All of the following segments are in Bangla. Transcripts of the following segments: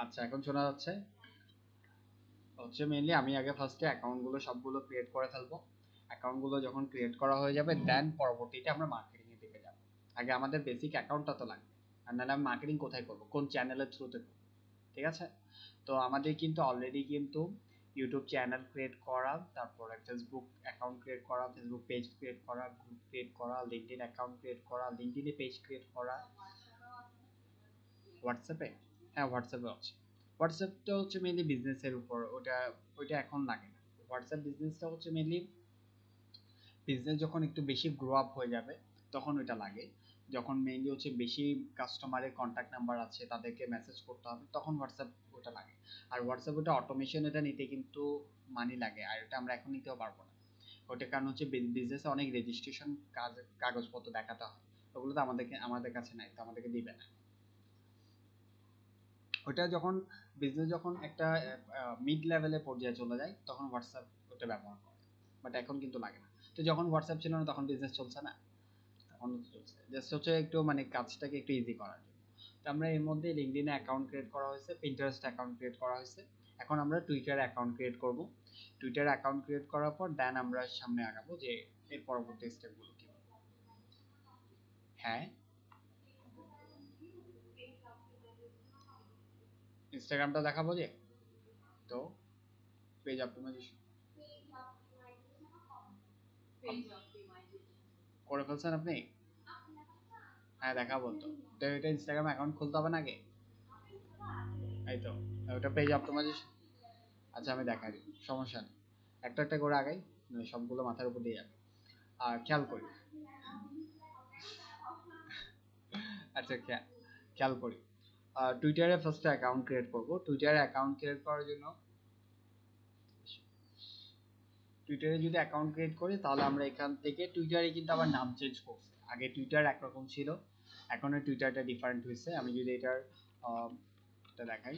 আচ্ছা, এখন শোনা যাচ্ছে? হচ্ছে মেইনলি আমি আগে ফার্স্টে অ্যাকাউন্টগুলো সবগুলো ক্রিয়েট করে ফেলবো। অ্যাকাউন্টগুলো যখন ক্রিয়েট করা হয়ে যাবে দেন পরবর্তীতে আমরা মার্কেটিং এর দিকে যাব। আগে আমাদের বেসিক অ্যাকাউন্টটা তো লাগবে, আর নাহলে আমি মার্কেটিং কোথায় করব, কোন চ্যানেলের থ্রুতে করব? ঠিক আছে? তো আমাদের কিন্তু অলরেডি কিন্তু ইউটিউব চ্যানেল ক্রিয়েট করা, তারপরে ফেসবুক অ্যাকাউন্ট ক্রিয়েট করা, ফেসবুক পেজ ক্রিয়েট করা, গ্রুপ ক্রিয়েট করা, লিঙ্কডইন অ্যাকাউন্ট ক্রিয়েট করা, লিঙ্কডইনে পেজ ক্রিয়েট করা। হোয়াটসঅ্যাপে? হ্যাঁ, হোয়াটসঅ্যাপে আছে। হোয়াটসঅ্যাপটা হচ্ছে মেইনলি বিজনেসের উপর, ওইটা এখন লাগে না। হোয়াটসঅ্যাপ বিজনেসটা হচ্ছে মেইনলি বিজনেস যখন একটু বেশি গ্রো আপ হয়ে যাবে তখন ওইটা লাগে। যখন মেইনলি হচ্ছে বেশি কাস্টমারের কন্ট্যাক্ট নাম্বার আছে, তাদেরকে মেসেজ করতে হবে, তখন হোয়াটসঅ্যাপ ওটা লাগে। আর হোয়াটসঅ্যাপ ওটা অটোমেশন, এটা নিতে কিন্তু মানি লাগে, আর এটা আমরা এখন নিতেও পারবো না। ওটার কারণ হচ্ছে বিজনেসে অনেক রেজিস্ট্রেশন কাগজপত্র দেখাতে হয়, ওগুলো তো আমাদের কাছে নাই, তো আমাদেরকে দিবে না। ওটা যখন বিজনেস যখন একটা মিড লেভেলের পর্যায়ে চলে যায় তখন হোয়াটসঅ্যাপ ওটা ব্যবহার করে, বাট এখন কিন্তু লাগে না। তো যখন হোয়াটসঅ্যাপ ছিল না তখন বিজনেস চলছে না, তখন চলছে জাস্ট হচ্ছে একটু মানে কাজটাকে একটু ইজি করার জন্য। তো আমরা এর মধ্যে লিঙ্কডইনে অ্যাকাউন্ট ক্রিয়েট করা হয়েছে, পিন্টারেস্ট অ্যাকাউন্ট ক্রিয়েট করা হয়েছে। এখন আমরা টুইটার অ্যাকাউন্ট ক্রিয়েট করব। টুইটার অ্যাকাউন্ট ক্রিয়েট করার পর দেন আমরা সামনে আগাবো যে এর পরবর্তী স্টেপগুলো কি হবে। হ্যাঁ, ইনস্টাগ্রামটা দেখাবো যে, তো পেজ অপটিমাইজেশন করে ফেলছেন আপনি? হ্যাঁ, দেখাবো তো। তো এটা ইনস্টাগ্রাম অ্যাকাউন্ট খুলতে হবে না আগে? এই তো, ওটা পেজ অপটিমাইজেশন। আচ্ছা, আমি দেখাই দিই, সমস্যা নেই। একটা একটা করে আগাই, নইলে সবগুলো মাথার উপর দিয়ে যাবে। আর খেয়াল করি। আচ্ছা, খেয়াল করি। টুইটারে ফার্স্টে অ্যাকাউন্ট ক্রিয়েট করব। টুইটারে অ্যাকাউন্ট ক্রিয়েট করার জন্য টুইটারে যদি অ্যাকাউন্ট ক্রিয়েট করি তাহলে আমরা এখান থেকে টুইটারে কিন্তু আবার নাম চেঞ্জ করছি। আগে টুইটার একরকম ছিল, এখন টুইটারটা ডিফারেন্ট হয়েছে। আমি যদি এটার এটা দেখাই।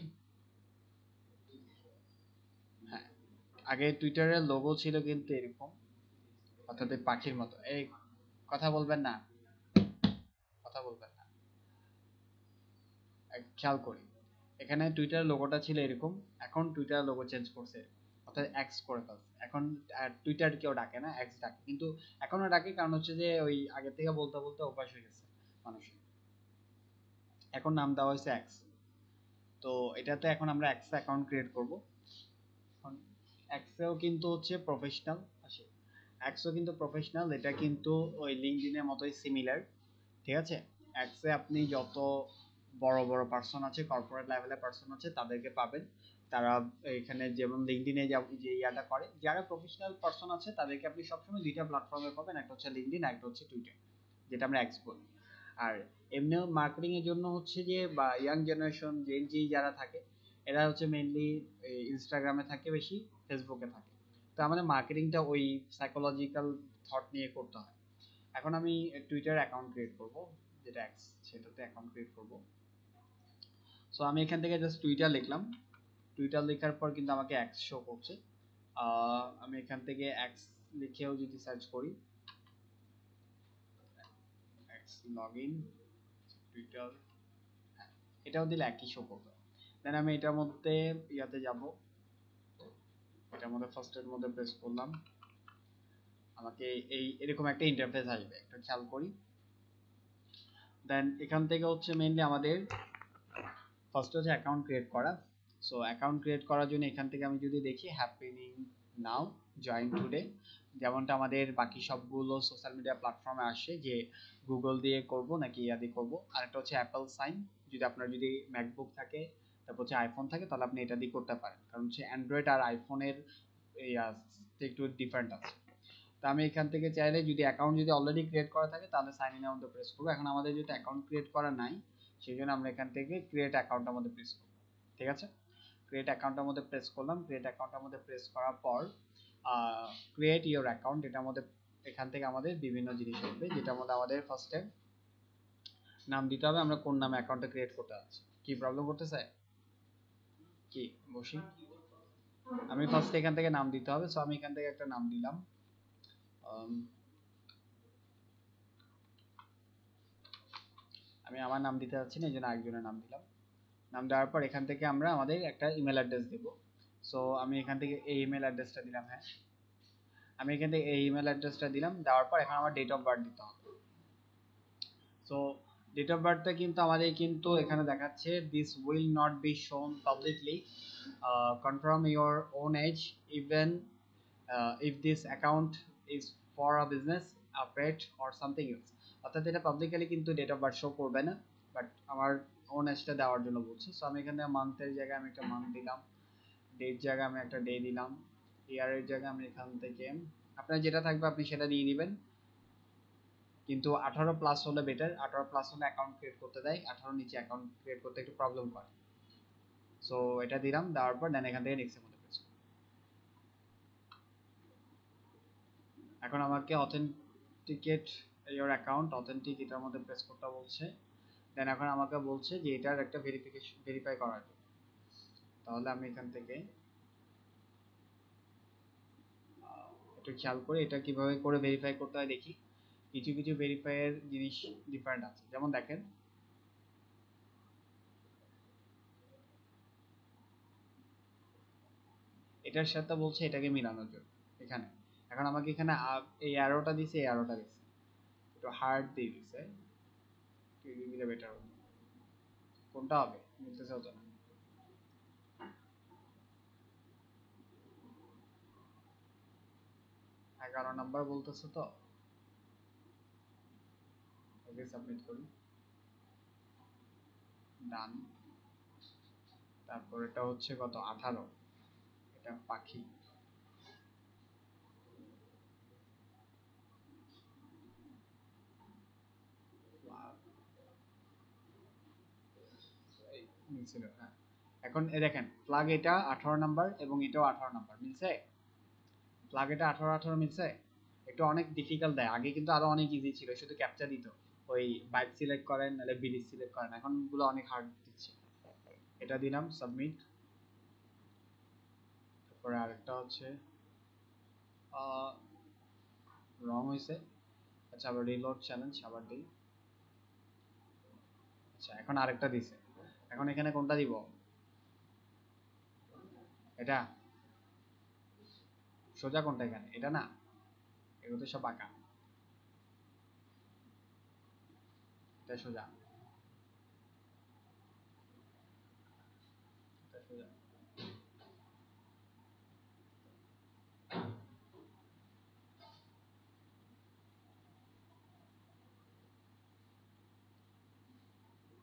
হ্যাঁ, আগে টুইটারের লোগো ছিল কিন্তু এরকম, অর্থাৎ এই পাখির মতো। এই, কথা বলবেন না, কথা বলবেন না। খেয়াল করি, এখানে টুইটার লোগোটা ছিল এরকম, এখন টুইটার লোগো চেঞ্জ করছে, অর্থাৎ এক্স করে ফেলছে। এখন টুইটার কেউ ডাকে না, এক্স ডাকে। কিন্তু এখনো ডাকে, কারণ হচ্ছে যে ওই আগে থেকে বলতে বলতে অভ্যাস হয়ে গেছে মানুষের। এখন নাম দেওয়া হয়েছে এক্স। তো এটাতে এখন আমরা এক্স অ্যাকাউন্ট ক্রিয়েট করব। এখন এক্সেও কিন্তু হচ্ছে প্রফেশনাল আসে, এক্সও কিন্তু প্রফেশনাল, এটা কিন্তু ওই লিঙ্কডইনের মতোই সিমিলার। ঠিক আছে? এক্সে আপনি যত বড় বড় পার্সন আছে, কর্পোরেট লেভেলের পার্সন আছে, তাদেরকে পাবেন। তারা এখানে যেমন লিঙ্কডইনে যে ইয়াটা করে, যারা প্রফেশনাল পার্সন আছে তাদেরকে আপনি সবসময় দুইটা প্ল্যাটফর্মে পাবেন, একটা হচ্ছে লিঙ্কডইন, একটা হচ্ছে টুইটার, যেটা আমরা এক্স বলি। আর এমনিও মার্কেটিং এর জন্য হচ্ছে যে বা ইয়াং জেনারেশন জেন জি যারা থাকে, এরা হচ্ছে মেইনলি ইনস্টাগ্রামে থাকে বেশি, ফেসবুকে থাকে। তো আমাদের মার্কেটিংটা ওই সাইকোলজিক্যাল থট নিয়ে করতে হয়। এখন আমি টুইটার অ্যাকাউন্ট ক্রিয়েট করব, যেটা এক্স, সেটাতে অ্যাকাউন্ট ক্রিয়েট করব। সো আমি এখান থেকে জাস্ট টুইটার লিখলাম। টুইটার লেখার পর কিন্তু আমাকে এক্স শো করছে। আমি এখান থেকে এক্স লিখেও যদি সার্চ করি, এক্স লগ ইন টুইটার, এটাও দিলে একই শো করবে। দেন আমি এটার মধ্যে ইয়াতে যাব, এটার মধ্যে ফার্স্টের মধ্যে প্রেস করলাম, আমাকে এই এরকম একটা ইন্টারফেস আসবে, একটু খেয়াল করি। দেন এখান থেকে হচ্ছে মেইনলি আমাদের ফার্স্ট হচ্ছে অ্যাকাউন্ট ক্রিয়েট করা। সো অ্যাকাউন্ট ক্রিয়েট করার জন্য এখান থেকে আমি যদি দেখি হ্যাপেনিং নাও, জয়েন টুডে, যেমনটা আমাদের বাকি সবগুলো সোশ্যাল মিডিয়া প্ল্যাটফর্মে আসে যে গুগল দিয়ে করব নাকি ইয়া দিয়ে করবো। আর একটা হচ্ছে অ্যাপেল সাইন, যদি আপনার যদি ম্যাকবুক থাকে, তারপর হচ্ছে আইফোন থাকে, তাহলে আপনি এটা দিয়ে করতে পারেন, কারণ হচ্ছে অ্যান্ড্রয়েড আর আইফোনের একটু ডিফারেন্ট আছে। তো আমি এখান থেকে চাইলে যদি অ্যাকাউন্ট যদি অলরেডি ক্রিয়েট করা থাকে তাহলে সাইন ইন মধ্যে প্রেস করবো। এখন আমাদের যেহেতু অ্যাকাউন্ট ক্রিয়েট করা নাই, সেই জন্য আমরা এখান থেকে ক্রিয়েট অ্যাকাউন্টের মধ্যে প্রেস করবো। ঠিক আছে? ক্রিয়েট অ্যাকাউন্টের মধ্যে প্রেস করলাম। ক্রিয়েট অ্যাকাউন্টের মধ্যে প্রেস করার পর ক্রিয়েট ইওর অ্যাকাউন্ট, এটার মধ্যে এখান থেকে আমাদের বিভিন্ন জিনিস আসবে, যেটার মধ্যে আমাদের ফার্স্টে নাম দিতে হবে, আমরা কোন নামে অ্যাকাউন্টটা ক্রিয়েট করতে যাচ্ছি। কি প্রবলেম করতেছে? কি বসি, আমি ফার্স্ট এখান থেকে নাম দিতে হবে। সো আমি এখান থেকে একটা নাম দিলাম। আমি আমার নাম দিতে যাচ্ছি না, এই জন্য আরেকজনের নাম দিলাম। নাম দেওয়ার পর এখান থেকে আমরা আমাদের একটা ইমেল অ্যাড্রেস দেব। সো আমি এখান থেকে এই ইমেল অ্যাড্রেসটা দিলাম। হ্যাঁ, আমি এখান থেকে এই ইমেল অ্যাড্রেসটা দিলাম, দেওয়ার পর এখন আমার ডেট অফ বার্থ দিতে হবে। সো ডেট অফ বার্থটা কিন্তু আমাদের কিন্তু এখানে দেখাচ্ছে this will not be shown publicly, confirm your own age even if this account is for a business, a pet or something else। অর্থাৎ এটা পাবলিকলি কিন্তু ডেট অফ বার্থ শো করবে না, বাট আমার ওন এজটা দেওয়ার জন্য বলছে। সো আমি এখানে মান্থের জায়গায় আমি একটা মান্থ দিলাম, ডেট জায়গায় আমি একটা ডে দিলাম, ইয়ারের জায়গায় আমি এখান থেকে আপনার যেটা থাকবে আপনি সেটা দিয়ে দিবেন। কিন্তু 18 প্লাস হলে বেটার, 18 প্লাস হলে অ্যাকাউন্ট ক্রিয়েট করতে দেয়, 18 নিচে অ্যাকাউন্ট ক্রিয়েট করতে একটু প্রবলেম করে। সো এটা দিলাম, দেওয়ার পর দেন এখান থেকে নেক্সট এর মধ্যে প্রেস করব। এখন আমাকে অথেন্টিকেট ইওর অ্যাকাউন্ট, অথেন্টিক এটার মধ্যে প্রেস করতে বলছে। দেন এখন আমাকে বলছে যে এটার একটা ভেরিফাই করার জন্য। তাহলে আমি এখান থেকে একটু খেয়াল করে এটা কিভাবে করে ভেরিফাই করতে হয় দেখি। কিছু কিছু ভেরিফাইয়ের জিনিস ডিফারেন্ট আছে, যেমন দেখেন এটার সাথে বলছে এটাকে মিলানোর জন্য এখানে। এখন আমাকে এখানে এই অ্যারোটা দিছে, এই অ্যারোটা দিছে, একটু হার্ড দিয়ে দিছে, দিলে বেটার হবে। কোনটা হবে মিলতেছে হতো না। 11 নাম্বার বলতেছে তো, ওকে সাবমিট করি, ডান। তারপর এটা হচ্ছে কত 18, এটা পাখি। মিলছিল, হ্যাঁ। এখন দেখেন ফ্ল্যাগ এটা 18 নাম্বার এবং এটাও 18 নাম্বার মিলছে। ফ্ল্যাগ এটা 18 মিলছে। একটু অনেক ডিফিকাল্ট দেয়, আগে কিন্তু আরো অনেক ইজি ছিল, শুধু ক্যাপচা দিত, ওই বাইক সিলেক্ট করেন নাহলে বিলিজ সিলেক্ট করেন, এখন গুলো অনেক হার্ড দিচ্ছে। এটা দিলাম সাবমিট। তারপরে আরেকটা হচ্ছে রং হয়েছে। আচ্ছা আবার রিলোড চ্যালেঞ্জ আবার দিই। আচ্ছা এখন আরেকটা দিছে, এখন এখানে কোনটা দিব? এটা সোজা কোনটা এখানে? এটা না, এগুলো তো সব আঁকা, এটা সোজা, এটা সোজা।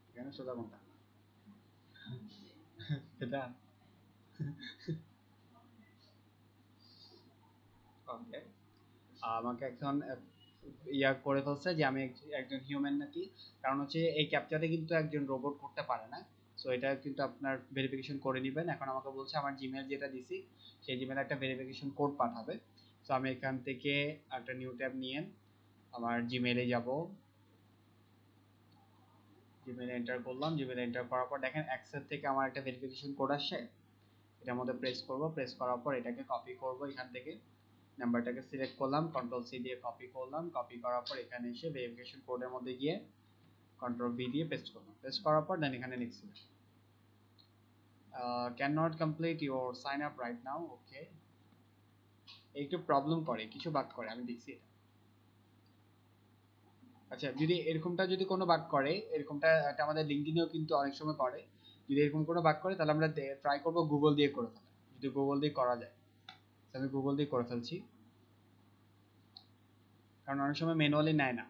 এখানে সোজা কোনটা? এটা ওকে। আমাকে এখন ইয়া করে ফেলছে যে আমি একজন হিউম্যান নাকি, কারণ হচ্ছে এই ক্যাপচারে কিন্তু একজন রোবট করতে পারে না। সো এটা কিন্তু আপনার ভেরিফিকেশন করে নেবেন। এখন আমাকে বলছে আমার জিমেল যেটা দিছি সেই জিমেলে একটা ভেরিফিকেশন কোড পাঠাবে। সো আমি এখান থেকে একটা নিউ ট্যাব নিয়ে আমার জিমেলে যাব, জিমেলে এন্টার করলাম, জিমেলে এন্টার করার পর দেখেন অ্যাক্সেস থেকে আমার একটা ভেরিফিকেশন কোড আসছে, এটার মধ্যে প্রেস করব, প্রেস করার পর এটাকে কপি করব, এখান থেকে নাম্বারটাকে সিলেক্ট করলাম, কন্ট্রোল সি দিয়ে কপি করলাম, কপি করার পর এখানে এসে ভেরিফিকেশন কোডের মধ্যে গিয়ে কন্ট্রোল ভি দিয়ে পেস্ট করলাম, পেস্ট করার পর দেন এখানে next can not complete your sign up right now. Okay, একটু প্রবলেম করে, কিছু বাগ করে, আমি দেখছি এটা। আচ্ছা যদি এরকমটা যদি কোনো বাগ করে, এরকমটা এটা আমাদের লিঙ্কডিনেও কিন্তু অনেক সময় করে, যদি এরকম কোনো বাগ করে তাহলে আমরা ট্রাই করব গুগল দিয়ে করে ফেলা, যদি গুগল দিয়ে করা যায়। আমি গুগল দিয়ে করে ফেলছি, কারণ অনেক সময় ম্যানুয়ালি নেয় না।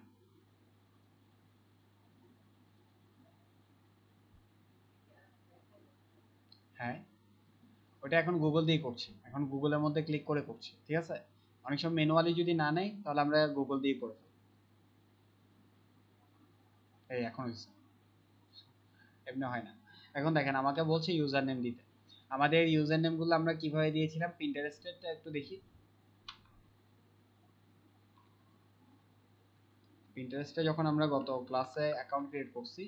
হ্যাঁ, ওটা এখন গুগল দিয়ে করছি, এখন গুগলের মধ্যে ক্লিক করে করছি, ঠিক আছে। অনেক সময় ম্যানুয়ালি যদি না নেয় তাহলে আমরা গুগল দিয়ে করে ফেলি। এই এখন হয়েছে, এমনি হয় না। এখন দেখেন আমাকে বলছে ইউজার নেম দিতে, আমাদের ইউজার নেম গুলো আমরা কিভাবে দিয়েছিলাম পিন্টারেস্টেরটা একটু দেখি। পিন্টারেস্টে যখন আমরা গত ক্লাসে অ্যাকাউন্ট ক্রিয়েট করছি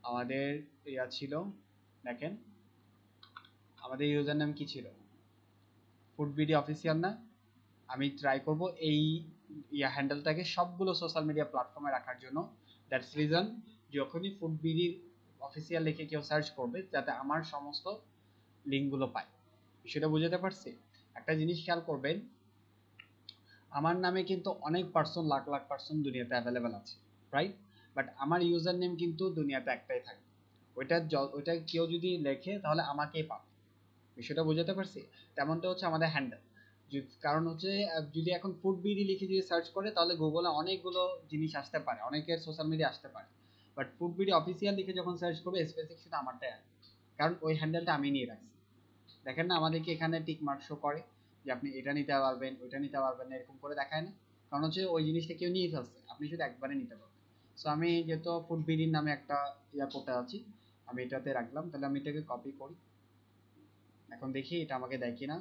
আমাদের ইয়া ছিল, দেখেন আমাদের ইউজার নেম কি ছিল, ফুড বিডি অফিসিয়াল না। আমি ট্রাই করব এই ইয়া হ্যান্ডেলটাকে সবগুলো সোশ্যাল মিডিয়া প্ল্যাটফর্মে রাখার জন্য। দ্যাটস রিজন যখনই ফুড বিডির অফিসিয়াল লিখে কেউ সার্চ করবে যাতে আমার সমস্ত লিঙ্কগুলো পায়। সেটা বুঝতে পারছি। একটা জিনিস খেয়াল করবেন, আমার নামে কিন্তু অনেক পার্সন, লাখ লাখ পার্সন দুনিয়াতে অ্যাভেলেবেল আছে, রাইট? বাট আমার ইউজার নেম কিন্তু দুনিয়াতে একটাই থাকে। ওইটা কেউ যদি লেখে তাহলে আমাকেই পাবে। বিষয়টা বুঝতে পারছি। তেমনটা হচ্ছে আমাদের হ্যান্ডেল। কারণ হচ্ছে যদি এখন ফুড বিডি লিখে যদি সার্চ করে তাহলে গুগলে অনেকগুলো জিনিস আসতে পারে, অনেকের সোশ্যাল মিডিয়া আসতে পারে। বাট ফুড বিডি অফিসিয়াল লিখে যখন সার্চ করবে স্পেসিফিক শুধু আমারটাই আসবে, কারণ ওই হ্যান্ডেলটা আমি নিয়ে রাখছি। দেখেন না আমাদেরকে এখানে টিক মার্ক শো করে যে আপনি এটা নিতে পারবেন, ওইটা নিতে পারবেন না, এরকম করে দেখায় না? কারণ হচ্ছে ওই জিনিসটা কেউ নিয়ে ফেলছে, আপনি শুধু একবারে নিতে পারবেন। সো আমি যেহেতু ফুড বিডির নামে একটা ইয়া করতে আছি, আমি এটাতে রাখলাম। তাহলে আমি এটাকে কপি করি। এখন দেখি এটা আমাকে দেয় কিনা।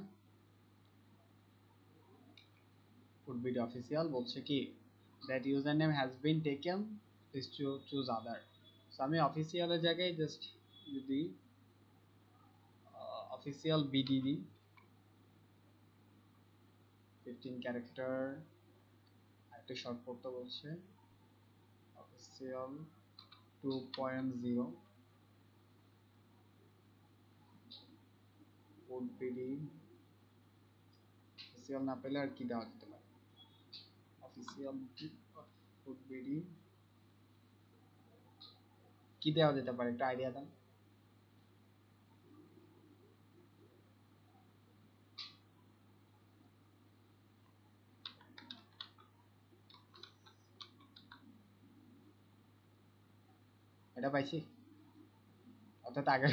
ফুড বিডি অফিসিয়াল বলছে কি that user name has been taken, please choose other. So আমি অফিসিয়ালের জায়গায় জাস্ট যদি অফিসিয়াল বিডি দিই, 15 ক্যারেক্টার, একটা শর্ট করতে বলছে অফিসিয়াল 2.0 ফুড বিডি। অফিসিয়াল না পেলে আর কি দেওয়া যেতে পারে? অফিসিয়াল ফুড বিডি কি দেওয়া যেতে পারে, একটা আইডিয়া দেন। এটা পাইছি, অর্থাৎ আগে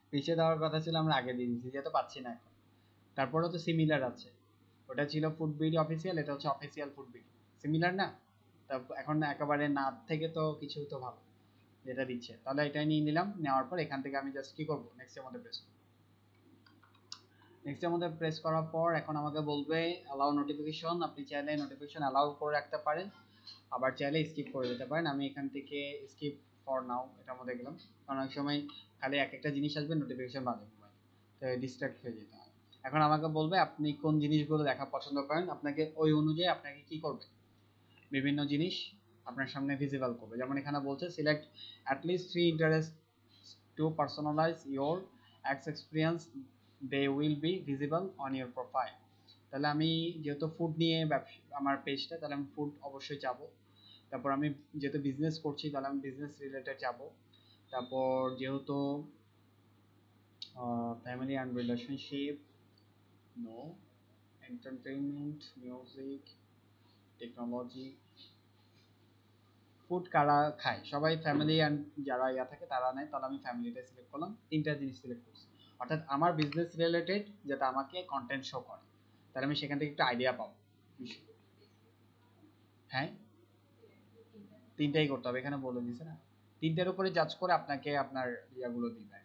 পিছিয়ে দেওয়ার কথা ছিল, আমরা আগে দিয়ে দিচ্ছি, যেহেতু পাচ্ছি না এখন। তারপরেও তো সিমিলার আছে, ওটা ছিল ফুড বিডি অফিসিয়াল, এটা হচ্ছে অফিসিয়াল ফুড বিডি, সিমিলার না? তা এখন একেবারে না থেকে তো কিছু তো ভালো যেটা দিচ্ছে, তাহলে এটাই নিয়ে নিলাম। নেওয়ার পর এখান থেকে আমি জাস্ট কি করবো, নেক্সটের মধ্যে প্রেস করবো। নেক্সটের মধ্যে প্রেস করার পর এখন আমাকে বলবে অ্যালাউ নোটিফিকেশন। আপনি চাইলে নোটিফিকেশন অ্যালাউ করে রাখতে পারেন, আবার চাইলে স্কিপ করে দিতে পারেন। আমি এখান থেকে স্কিপ ফর নাও এটার মধ্যে গেলাম, কারণ অনেক সময় খালি এক একটা জিনিস আসবে নোটিফিকেশন বাজে মোবাইল, তো ডিস্ট্রাক্ট হয়ে যেতে হয়। এখন আমাকে বলবে আপনি কোন জিনিসগুলো দেখা পছন্দ করেন, আপনাকে ওই অনুযায়ী আপনাকে কি করবে, বিভিন্ন জিনিস আপনার সামনে ভিজিবল করবে। যেমন এখানে বলছে select at least 3 interest to personalize your ex experience, they will be visible on your profile. তাহলে আমি যেহেতু ফুড নিয়ে ব্যবসা আমার পেজটা, তাহলে আমি ফুড অবশ্যই চাবো। তারপর আমি যেহেতু বিজনেস করছি তাহলে আমি বিজনেস রিলেটেড যাবো। তারপর যেহেতু family and relationship, no, entertainment, music, technology, food কারা খায়, সবাই ফ্যামিলি অ্যান্ড যারা ইয়া থাকে তারা নেয়, তাহলে আমি ফ্যামিলিটা সিলেক্ট করলাম। তিনটা জিনিস সিলেক্ট করছি, অর্থাৎ আমার বিজনেস রিলেটেড যাতে আমাকে কন্টেন্ট শো করে, তাহলে আমি সেখান থেকে একটু আইডিয়া পাবো। হ্যাঁ, তিনটাই করতে হবে, এখানে বলে দিছে না, তিনটার উপরে জাজ করে আপনাকে আপনার ইয়াগুলো দিবে।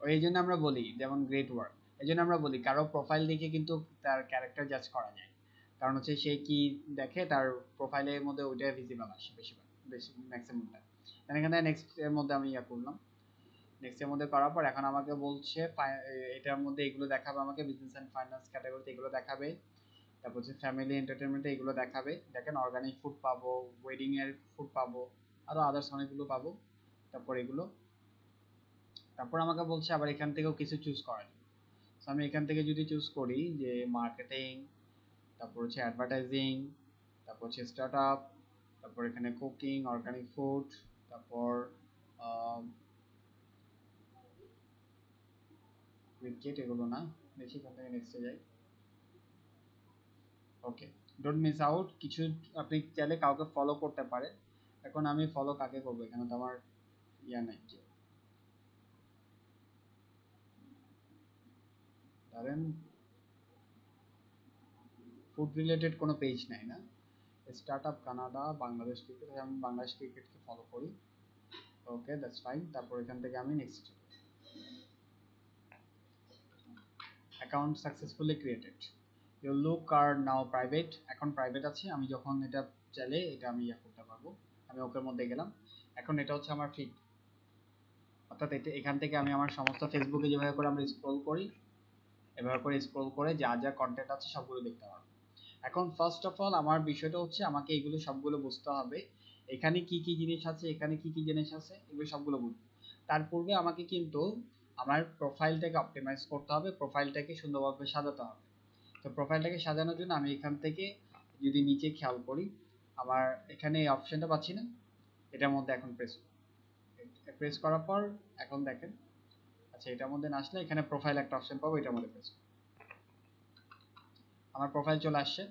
এই জন্য আমরা বলি যেমন গ্রেট ওয়ার্ক, এই জন্য আমরা বলি কারো প্রোফাইল দেখে কিন্তু তার ক্যারেক্টার জাজ করা যায়, কারণ হচ্ছে সে কি দেখে তার প্রোফাইলের মধ্যে ওইটাই ভিজিবল আসে বেশিরভাগ, বেশি ম্যাক্সিমামটা। এখানে নেক্সট এর মধ্যে আমি ইয়া করলাম। নেক্সট এর মধ্যে করার পর এখন আমাকে বলছে এটার মধ্যে এগুলো দেখাবে, আমাকে বিজনেস এন্ড ফাইন্যান্স ক্যাটাগরিতে এগুলো দেখাবে। তারপর হচ্ছে ফ্যামিলি এন্টারটেইনমেন্টে এগুলো দেখাবে। দেখেন অর্গানিক ফুড পাবো, ওয়েডিং এর ফুড পাবো, আরো আদার্স অনেকগুলো পাবো। তারপর এগুলো, তারপর আমাকে বলছে আবার এখান থেকেও কিছু চুজ করার জন্য। সো আমি এখান থেকে যদি চুজ করি যে মার্কেটিং, তারপর হচ্ছে অ্যাডভার্টাইজিং, তারপর হচ্ছে স্টার্ট আপ, তারপর এখানে কুকিং, অর্গানিক ফুড, তারপর ক্রিকেট, এগুলো না, দেখি কোন থেকে নেক্সটে যাই। ওকে, ডোন্ট মিস আউট কিছু, আপনি চাইলে কাউকে ফলো করতে পারেন। এখন আমি ফলো কাকে করবো, এখানে তো আমার ইয়া নাই, ধরেন ফুড রিলেটেড কোনো পেজ নাই না, startup Canada, Bangladesh cricket, আমি বাংলাদেশ ক্রিকেটকে ফলো করি। Okay, that's fine. তারপর এখান থেকে আমি next, account successfully created, your look are now private, এখন প্রাইভেট আছে, আমি যখন এটা চাইলে এটা আমি ইয়া করতে পারবো। আমি ওকের মধ্যে গেলাম। এখন এটা হচ্ছে আমার ফিড, অর্থাৎ এটা এখান থেকে আমি আমার সমস্ত ফেসবুকে যেভাবে করে আমরা স্ক্রল করি, এভাবে করে স্ক্রল করে যা যা কন্টেন্ট আছে সবগুলো দেখতে পারবো। এখন ফার্স্ট অফ অল আমার বিষয়টা হচ্ছে আমাকে এগুলো সবগুলো বুঝতে হবে, এখানে কি কি জিনিস আছে, এখানে কি কি জিনিস আছে, এগুলো সবগুলো বুঝবো। তার পূর্বে আমাকে কিন্তু আমার প্রোফাইলটাকে অপটিমাইজ করতে হবে, প্রোফাইলটাকে সুন্দরভাবে সাজাতে হবে। তো প্রোফাইলটাকে সাজানোর জন্য আমি এখান থেকে যদি নিচে খেয়াল করি, আমার এখানে এই অপশনটা পাচ্ছি না, এটার মধ্যে এখন প্রেস করার পর এখন দেখেন, আচ্ছা এটার মধ্যে না আসলে এখানে প্রোফাইল একটা অপশন পাবো, এটার মধ্যে প্রেস, আমার প্রোফাইল চলে আসছে।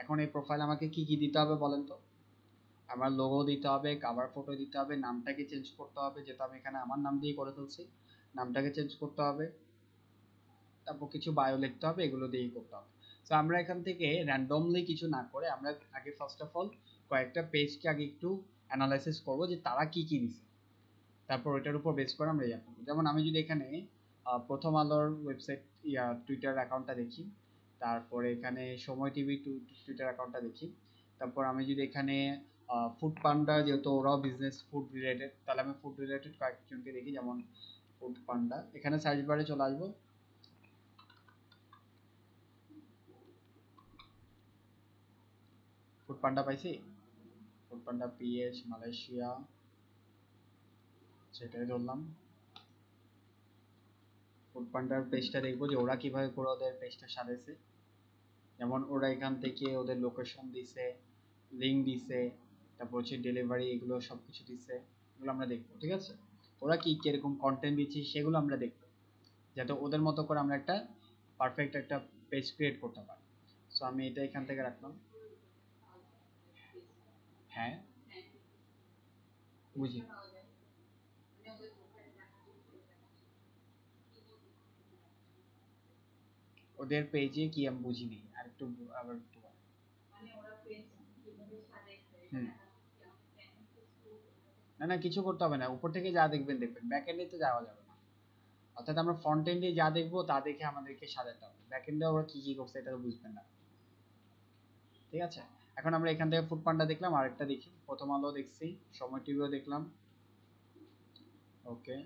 এখন এই প্রোফাইল আমাকে কি কি দিতে হবে বলেন তো? আমার লোগো দিতে হবে, কভার ফটো দিতে হবে, নামটাকে চেঞ্জ করতে হবে, যেটা আমি এখানে আমার নাম দিয়ে করে ফেলছি, নামটাকে চেঞ্জ করতে হবে, তারপর কিছু বায়ো লিখতে হবে, এগুলো দিয়েই করতে হবে। তো আমরা এখান থেকে র্যান্ডমলি কিছু না করে আমরা আগে ফার্স্ট অফ অল কয়েকটা পেজকে আগে একটু অ্যানালাইসিস করবো যে তারা কি কি দিছে, তারপর ওইটার উপর বেস করে আমরা ইয়া করবো। যেমন আমি যদি এখানে প্রথম আলোর ওয়েবসাইট টুইটার অ্যাকাউন্টটা দেখি, তারপরে এখানে সময় টিভি টুইটার অ্যাকাউন্টটা দেখি, তারপর আমি যদি এখানে ফুড পান্ডা, যেহেতু ওরাও বিজনেস ফুড রিলেটেড, তাহলে আমি ফুড রিলেটেড কয়েকজনকে দেখি, যেমন ফুড পান্ডা, এখানে সার্চ বারে চলে আসবো, ফুড পান্ডা পাইছি, ফুড পান্ডা পিএইচ মালয়েশিয়া, সেটাই ধরলাম। ফুড পান্ডার পেজটা দেখবো যে ওরা কিভাবে করে ওদের পেজটা সাজাইছে, যেমন ওরা এখান থেকে ওদের লোকেশন দিছে, লিঙ্ক দিছে, তারপর হচ্ছে ডেলিভারি, এগুলো সব কিছু দিছে, এগুলো আমরা দেখবো, ঠিক আছে? ওরা কি কিরকম কন্টেন্ট দিচ্ছে সেগুলো আমরা দেখবো, যাতে ওদের মতো করে আমরা একটা পারফেক্ট একটা পেজ ক্রিয়েট করতে পারি। সো আমি এটা এখান থেকে রাখলাম। হ্যাঁ, বুঝি। ওদের পেজে কি আমি বুঝিনি, আর একটু আবার একটু হুম, না না কিছু করতে হবে না, উপর থেকে যা দেখবেন দেখবেন, ব্যাক এন্ডে তো যাওয়া যাবে না। অর্থাৎ আমরা ফ্রন্ট এন্ডে যা দেখবো তা দেখে আমাদেরকে সাজাতে হবে, ব্যাক এন্ডে ওরা কি কি করছে এটা তো বুঝবেন না, ঠিক আছে? এখন আমরা এখান থেকে ফুড পান্ডা দেখলাম, আরেকটা দেখি, প্রথম আলো দেখছি, সময় টিভিও দেখলাম, ওকে।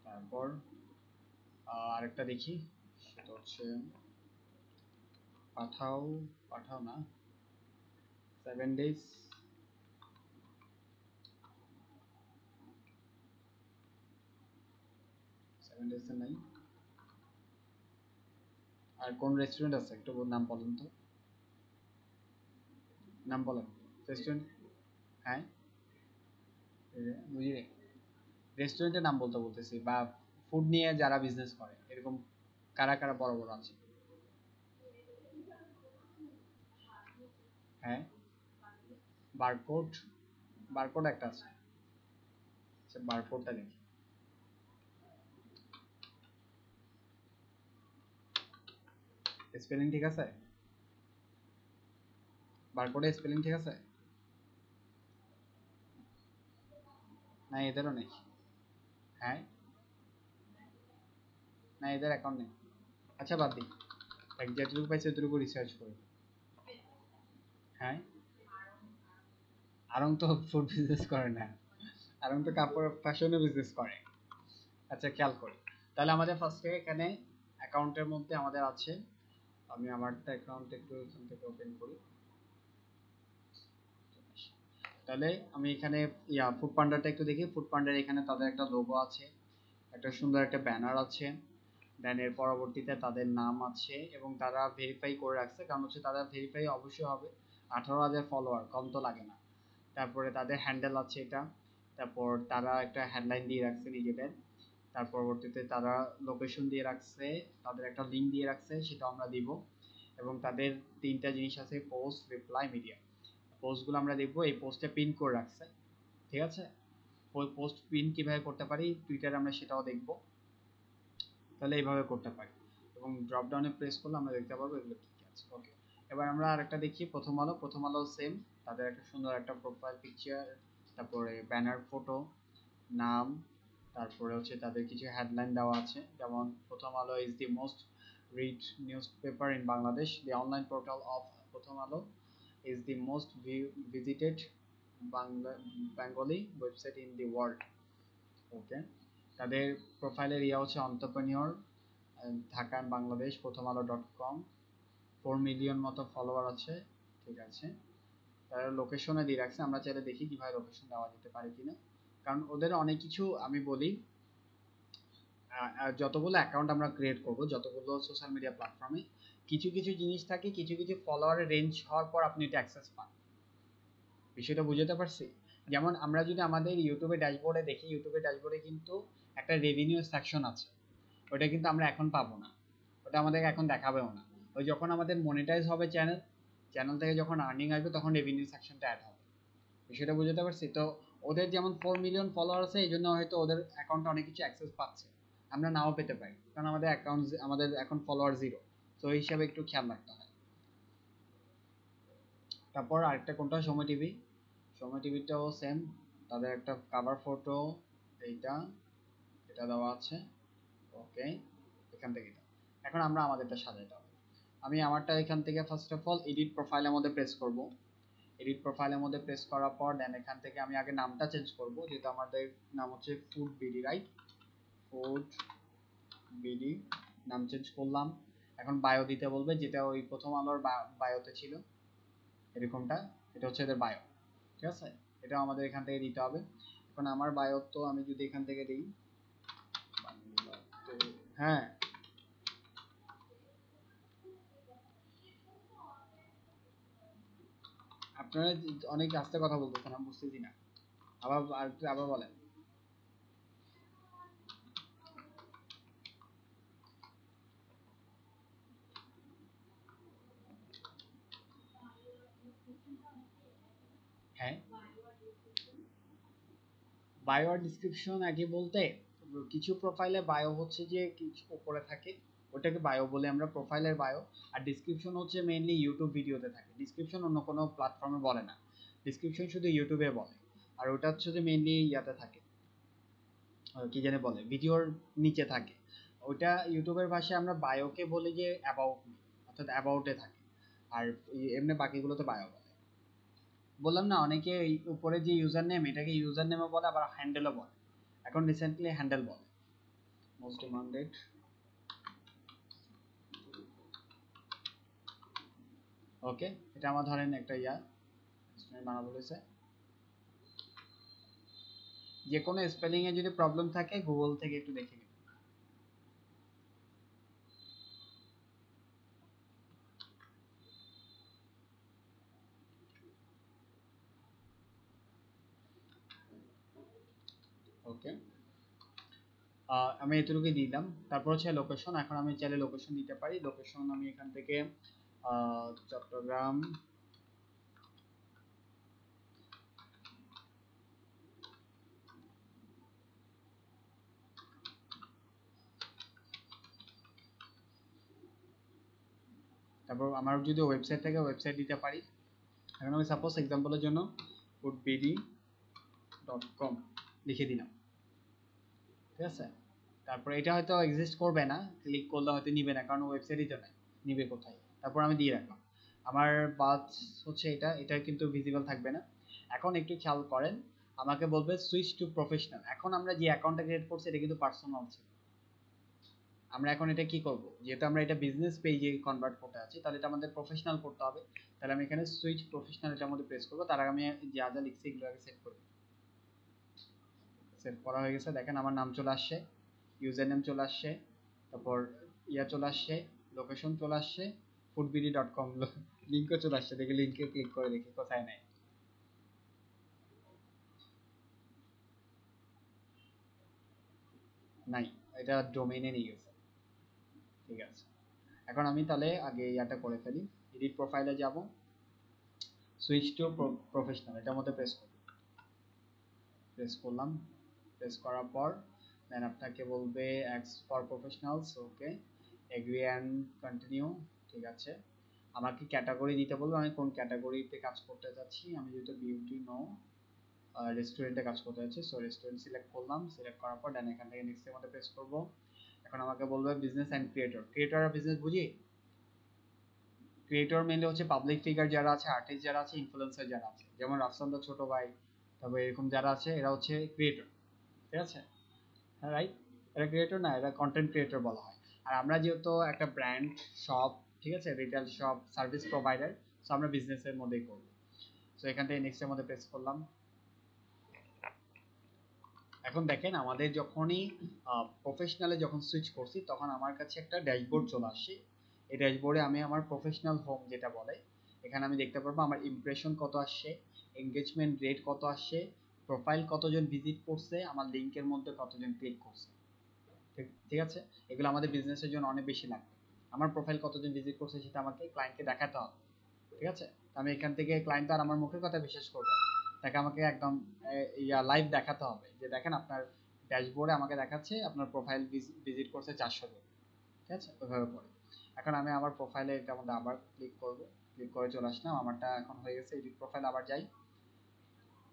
তারপর আরেকটা দেখি, সেটা হচ্ছে পাঠাও, পাঠাও না, 7 days, 7 days এর নাই। আর কোন রেস্টুরেন্ট আছে একটু নাম বলেন তো, নাম বলেন রেস্টুরেন্ট। হ্যাঁ, বুঝি, রেস্টুরেন্টের নাম বলতে বলতেছি, বা ফুড নিয়ে যারা বিজনেস করে এরকম কারা কারা বড় বড় আছে? হ্যাঁ, বারকোড, বারকোড একটা আছে, আচ্ছা বারকোডটা দেখি, স্পেলিং ঠিক আছে? বারকোডে স্পেলিং ঠিক আছে? না এদেরও নেই। হ্যাঁ, না এদের অ্যাকাউন্ট নেই। আচ্ছা বাদ দিই, এক যেটুকু পাইছে ওইটুকু রিসার্চ করি। হ্যাঁ, আরং তো ফুড বিজনেস করে না, আরং তো কাপড় ফ্যাশনের বিজনেস করে। আচ্ছা খেয়াল করি, তাহলে আমাদের ফার্স্টে এখানে অ্যাকাউন্টের মধ্যে আমাদের আছে, আমি আমারটা অ্যাকাউন্ট একটু এখান থেকে ওপেন করি, তাহলে আমি এখানে ফুড পান্ডাটা একটু দেখি। ফুড পান্ডার এখানে তাদের একটা লোগো আছে, একটা সুন্দর একটা ব্যানার আছে, দেন এর পরবর্তীতে তাদের নাম আছে, এবং তারা ভেরিফাই করে রাখছে, কারণ হচ্ছে তারা ভেরিফাই অবশ্যই হবে, 18,000 ফলোয়ার, কম তো লাগে না। তারপরে তাদের হ্যান্ডেল আছে এটা, তারপর তারা একটা হেডলাইন দিয়ে রাখছে নিজেদের, তার পরবর্তীতে তারা লোকেশন দিয়ে রাখছে, তাদের একটা লিঙ্ক দিয়ে রাখছে, সেটা আমরা দিব, এবং তাদের তিনটা জিনিস আছে, পোস্ট, রিপ্লাই, মিডিয়া। পোস্টগুলো আমরা দেখবো, এই পোস্টে পিন করে রাখছে, ঠিক আছে? ওই পোস্ট পিন কিভাবে করতে পারি টুইটারে আমরা সেটাও দেখবো, তাহলে এইভাবে করতে পারি, এবং ড্রপ ডাউনে প্রেস করলে আমরা দেখতে পারবো এগুলো কি কি আছে, ওকে। এবার আমরা আরেকটা দেখি, প্রথম আলো, প্রথম আলো সেম, তাদের একটা সুন্দর একটা প্রোফাইল পিকচার, তারপরে ব্যানার ফটো, নাম, তারপরে হচ্ছে তাদের কিছু হেডলাইন দেওয়া আছে, যেমন প্রথম আলো is the most read news paper in Bangladesh, the online portal of প্রথম আলো is the most visited Bengali website in the world. ওকে, তাদের প্রোফাইলের ইয়া হচ্ছে অন্টারপ্রেনিওর, ঢাকা বাংলাদেশ, প্রথম আলো .com, 4 মিলিয়ন মতো ফলোয়ার আছে, ঠিক আছে। তারা লোকেশনে দিয়ে রাখছে, আমরা চাইলে দেখি কিভাবে লোকেশন দেওয়া যেতে পারে কিনা। কারণ ওদের অনেক কিছু, আমি বলি যতগুলো অ্যাকাউন্ট আমরা ক্রিয়েট করব, যতগুলো সোশ্যাল মিডিয়া প্ল্যাটফর্মে, কিছু কিছু জিনিস থাকে, কিছু কিছু ফলোয়ারের রেঞ্জ হওয়ার পর আপনি এটা অ্যাক্সেস পান। বিষয়টা বুঝতে পারছি? যেমন আমরা যদি আমাদের ইউটিউবে ড্যাশবোর্ডে দেখি, ইউটিউবের ড্যাশবোর্ডে কিন্তু একটা রেভিনিউ সেকশন আছে, ওটা কিন্তু আমরা এখন পাবো না, ওটা আমাদেরকে এখন দেখাবেও না। ওই যখন আমাদের মনিটাইজ হবে চ্যানেল, চ্যানেল থেকে যখন আর্নিং আসবে তখন রেভিনিউ সেকশনটা অ্যাড হবে। বিষয়টা বুঝতে পারছি তো? ওদের যেমন 4 মিলিয়ন ফলোয়ার আছে, এই জন্য হয়তো ওদের অ্যাকাউন্টে অনেক কিছু অ্যাক্সেস পাচ্ছে, আমরা নাও পেতে পারি, কারণ আমাদের অ্যাকাউন্ট, আমাদের এখন ফলোয়ার 0। তো এই হিসাবে একটু খেয়াল রাখতে হয়। তারপর আরেকটা কোনটা, সময় টিভি। সময় টিভিটাও সেম, তাদের একটা কাভার ফটো এইটা, এটা দেওয়া আছে। ওকে, এখান থেকে এটা। এখন আমরা আমাদেরটা সাজাইতে হবে। আমি আমারটা এখান থেকে ফার্স্ট অফ অল এডিট প্রোফাইলের মধ্যে প্রেস করব। এডিট প্রোফাইলের মধ্যে প্রেস করার পর দেন এখান থেকে আমি আগে নামটা চেঞ্জ করব, যেহেতু আমাদের নাম হচ্ছে food BD, right? Food BD নাম চেঞ্জ করলাম। এখন বায়ো দিতে বলবে, যেটা ওই প্রথম আলোর বায়োতে ছিল এরকমটা, এটা হচ্ছে এদের বায়ো, ঠিক আছে? এটা আমাদের এখান থেকে দিতে হবে। এখন আমার বায়ো তো আমি যদি এখান থেকে দিই, হ্যাঁ আপনারা অনেক আস্তে কথা বলতেছেন, আমি বুঝতেছি না, আবার আবার বলেন। হ্যাঁ, বায়ো আর ডিসক্রিপশন আগে বলতে, কিছু প্রোফাইলে বায়ো হচ্ছে যে কিছু উপরে থাকে, ওটাকে বায়ো বলে আমরা, প্রোফাইলের বায়ো। আর ডিসক্রিপশন হচ্ছে মেইনলি ইউটিউব ভিডিওতে থাকে, ডিসক্রিপশন অন্য কোনো প্ল্যাটফর্মে বলে না, ডিসক্রিপশন শুধু ইউটিউবে বলে। আর ওটা হচ্ছে যে মেইনলি ইয়াতে থাকে, কি জানে বলে, ভিডিওর নিচে থাকে। ওটা ইউটিউবের ভাষায় আমরা বায়োকে বলি যে অ্যাবাউট মি, অর্থাৎ অ্যাবাউটে থাকে। আর এমনি বাকিগুলোতে বায়ো বলে। বললাম না, অনেকে এই উপরে যে ইউজার নেম, এটাকে ইউজার নেমও বলে, আবার হ্যান্ডেলও বলে। এখন রিসেন্টলি হ্যান্ডেল বলে, মোস্ট ডিমান্ডেড। ওকে, এটা আমার ধরেন একটা বানাবো বলেছে। যে কোনো স্পেলিং এ যদি প্রবলেম থাকে গুগল থেকে একটু দেখে নিন। ওকে, আমি এতটুকুই দিলাম। তারপর হচ্ছে লোকেশন, এখন আমি চাইলে লোকেশন দিতে পারি। লোকেশন আমি এখান থেকে চট্টগ্রাম, তারপর আমার যদি ওয়েবসাইট থাকে ওয়েবসাইট দিতে পারি। এখন আমি সাপোজ এক্সাম্পলের জন্য foodbd.com লিখে দিলাম, ঠিক আছে? তারপর এটা হয়তো এক্সিস্ট করবে না, ক্লিক করলে হয়তো নিবে না, কারণ ওয়েবসাইটই তো নাই, নিবে কোথায়? তারপর আমি দিয়ে রাখলাম। আমার বাস হচ্ছে এটা, এটা কিন্তু ভিজিবল থাকবে না। এখন একটু খেয়াল করেন, আমাকে বলবে সুইচ টু প্রফেশনাল। এখন আমরা যে অ্যাকাউন্টটা ক্রিয়েট করছি এটা কিন্তু পার্সোনাল ছিল। আমরা এখন এটা কি করব, যেহেতু আমরা এটা বিজনেস পেজে কনভার্ট করতে আছি, তাহলে এটা আমাদের প্রফেশনাল করতে হবে। তাহলে আমি এখানে সুইচ প্রফেশনাল এটার মধ্যে প্রেস করব। তার আগে আমি যা যা লিখছি এগুলো আগে সেট করব। সেট করা হয়ে গেছে, দেখেন আমার নাম চলে আসছে, ইউজার নেম চলে আসছে, তারপর চলে আসছে, লোকেশন চলে আসছে, foodbd.com লিঙ্কও চলে আসছে। দেখি লিঙ্কে ক্লিক করে দেখি কোথায় নেয়। নাই, এটা ডোমেইনে নিয়ে গেছে। ঠিক আছে, এখন আমি তাহলে আগে ইয়াটা করে ফেলি। এডিট প্রোফাইলে যাব, সুইচ টু প্রফেশনাল এটার মধ্যে প্রেস করব। প্রেস করলাম, প্রেস করার পর দেন আপনাকে বলবে x for professionals. Okay, agri and continue, ঠিক আছে। আমাকে ক্যাটাগরি দিতে বলবে, আমি কোন ক্যাটাগরিতে কাজ করতে যাচ্ছি। আমি যেহেতু বিউটি নো রেস্টুরেন্টে কাজ করতে যাচ্ছি, সো রেস্টুরেন্ট সিলেক্ট করলাম। সিলেক্ট করার পর দেন এখান থেকে নেক্সটের মধ্যে প্রেস করব। এখন আমাকে বলবে বিজনেস অ্যান্ড ক্রিয়েটর। ক্রিয়েটর আর বিজনেস বুঝি। ক্রিয়েটর মেনলি হচ্ছে পাবলিক ফিগার যারা আছে, আর্টিস্ট যারা আছে, ইনফ্লুয়েন্সার যারা আছে, যেমন রাফসান দা ছোট ভাই, তারপর এরকম যারা আছে এরা হচ্ছে ক্রিয়েটর, ঠিক আছে? হ্যাঁ রাইট, এরা ক্রিয়েটর না, এরা কন্টেন্ট ক্রিয়েটর বলা হয়। আর আমরা যেহেতু একটা ব্র্যান্ড শপ, ঠিক আছে, retail shop, service provider, so আমরা বিজনেসের মধ্যেই করব। সো এখান থেকে নেক্সট এর মধ্যে প্রেস করলাম। এখন দেখেন আমাদের যখনই প্রফেশনালে যখন সুইচ করছি তখন আমার কাছে একটা ড্যাশবোর্ড চলে আসে। এই ড্যাশবোর্ডে আমি আমার প্রফেশনাল হোম যেটা বলে, এখানে আমি দেখতে পারবো আমার ইমপ্রেশন কত আসছে, এঙ্গেজমেন্ট রেট কত আসছে, প্রোফাইল কতজন ভিজিট করছে, আমার লিংকের মধ্যে কতজন ক্লিক করছে। ঠিক আছে, এগুলো আমাদের বিজনেসের জন্য অনেক বেশি লাগবে। আমার প্রোফাইল কতজন ভিজিট করছে সেটা আমাকে ক্লায়েন্টকে দেখাতে হবে। ঠিক আছে, আমি এখান থেকে ক্লায়েন্ট আর আমার মুখের কথা বিশ্বাস করবে না, তাকে আমাকে একদম লাইভ দেখাতে হবে যে দেখেন আপনার ড্যাশবোর্ডে আমাকে দেখাচ্ছে আপনার প্রোফাইল ভিজিট করছে 400 জন। ঠিক আছে, ওইভাবে করে এখন আমি আমার প্রোফাইলে এটার মধ্যে আবার ক্লিক করব, ক্লিক করে চলে আসলাম, আমারটা এখন হয়ে গেছে। এডিট প্রোফাইল আবার যাই।